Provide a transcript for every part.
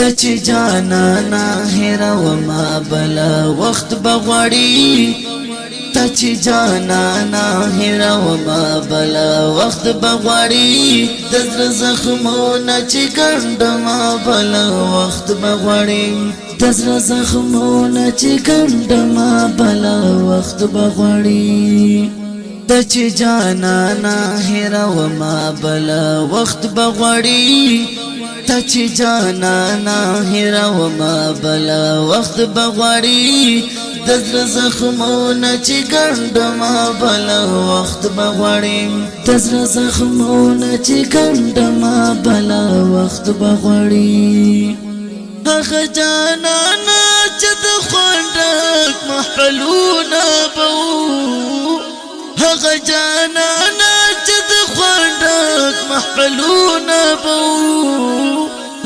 تچ جانا نا هیرا وما بلا وقت بغوڑی تچ جانا نا هیرا وما بلا وقت بغوڑی دزر زخمونا چی گندما بلا وقت بغوڑی دزر زخمونا چی گندما بلا وقت بغوڑی تچ جانا نا هیرا وما بلا وقت بغوڑی تچ جانا نا هیرا وما بلا وقت بغوڑی دزر زخمونا چی گندما بلا وقت بغوڑی دزر زخمونا چی گندما بلا وقت بغوڑی اخ جانا نا چد خوندک محلونا بو اخ جانا نا چد خوندک محلونا بو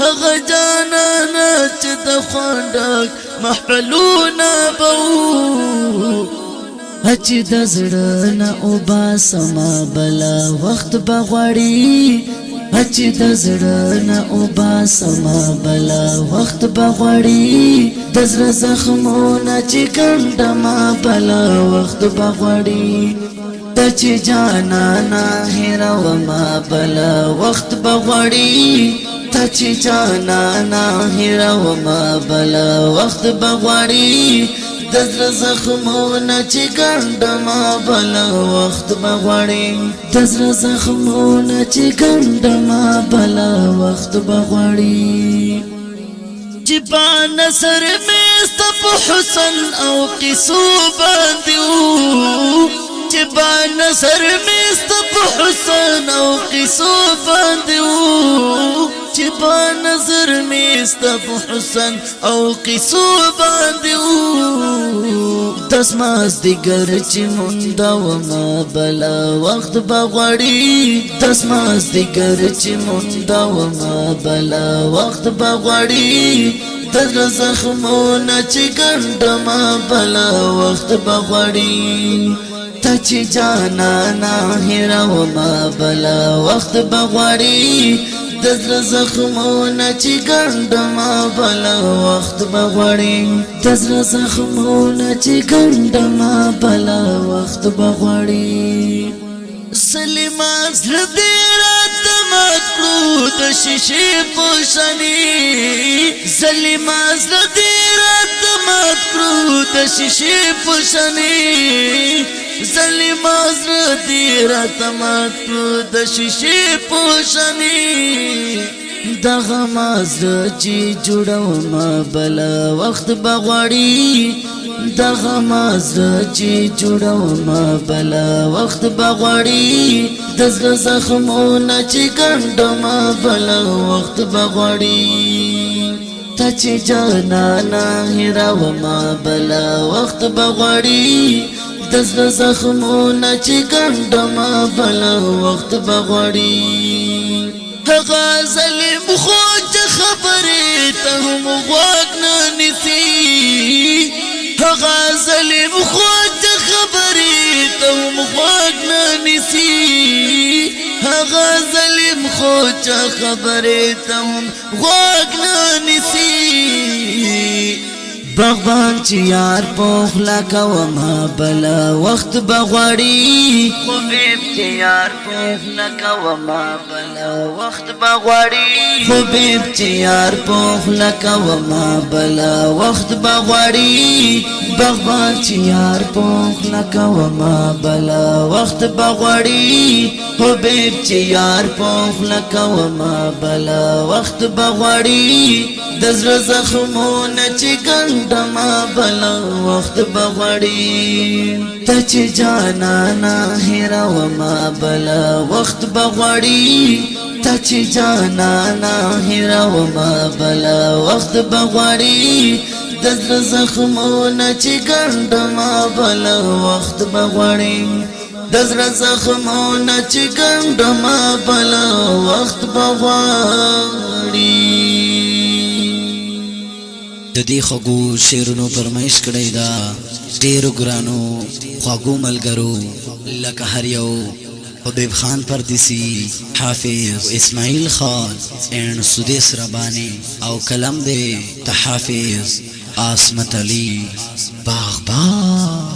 اخ جانا نا چد خوندک محلونا بو اچ دزړه اوبا سما بلا وخت بغوړی اچ دزړه اوبا سما بلا وخت بغوړی دزړه زخمونه چې ګندما بلا وخت بغوړی تچ جانا نا هیرا وما بلا وخت بغوړی تچ جانا نا هیرا وما بلا وقت بغوړی دزر زخمونا چی گندما بلا وقت بغوڑی دزر زخمونا چی گندما بلا وقت بغوڑی چی با نصر میست پا حسن او قصو باندیو چی با نصر میست پا حسن او قصو باندیو چی با نظر میست پا حسن او قصو باندیو دسماز دیگر چی مندا وما بلا وقت بغوڑی دسماز دیگر چی مندا وما بلا وقت بغوڑی دزر زخمونا چی گندما بلا وقت بغوڑی تچ جانا نا هیرا وما بلا وقت بغوڑی دزر زخمونا چی گندما بلا وقت بغوڑی دزر زخمونا چی گندما بلا وقت بغوڑی سلیما زر دیرا دمات کرو دشیشی پوشنی سلیما زر دیرا دمات کرو دشیشی پوشنی سلیما زر دیرا دمات کرو دشیشی پوشنی دغه مازر چی جوړو ما بلا وخت بغوړی دغه مازر چی جوړو ما بلا وخت بغوړی دزر زخمونه چی ګندما بلا وخت بغوړی تچ جانا نا هیرا وما بلا وخت بغوړی دزر زخمونه چی ګندما بلا وخت بغوړی هغه ظلم خوج خبرې ته هم غوږ نه نیسي هغه ظلم خوج خبرې ته هم غوږ نه نیسي هغه ظلم خوج خبرې ته هم غوږ نه نیسي بغبان چی یار پوخلا کوما بلا وقت بغوڑی خوبیب چی یار پوخلا کوما بلا وقت بغوڑی خوبیب چی یار پوخلا کوما بلا وقت بغوڑی بغبان چی یار پوخلا کوما بلا وقت بغوڑی خوبیب چی یار پوخلا کوما بلا وقت بغوڑی دزر زخمونه چی گندما بلا وقت بغوڑی تچ جانا نا هیرا وما بلا وقت بغوڑی تچ جانا نا هیرا وما بلا وقت بغوڑی دزر زخمونه چی گندما بلا وقت بغوڑی دزر زخمونه چی گندما بلا وقت بغوڑی د دې خغو شیرونو فرمایش کړی دا ډیرو ګرانو خغو ملګرو لکه هر یو حبیب خان پردیسی، حافظ اسماعیل خان اینڈ سدیس ربانی او کلم دے تا حافظ عاصمت علی باغبان.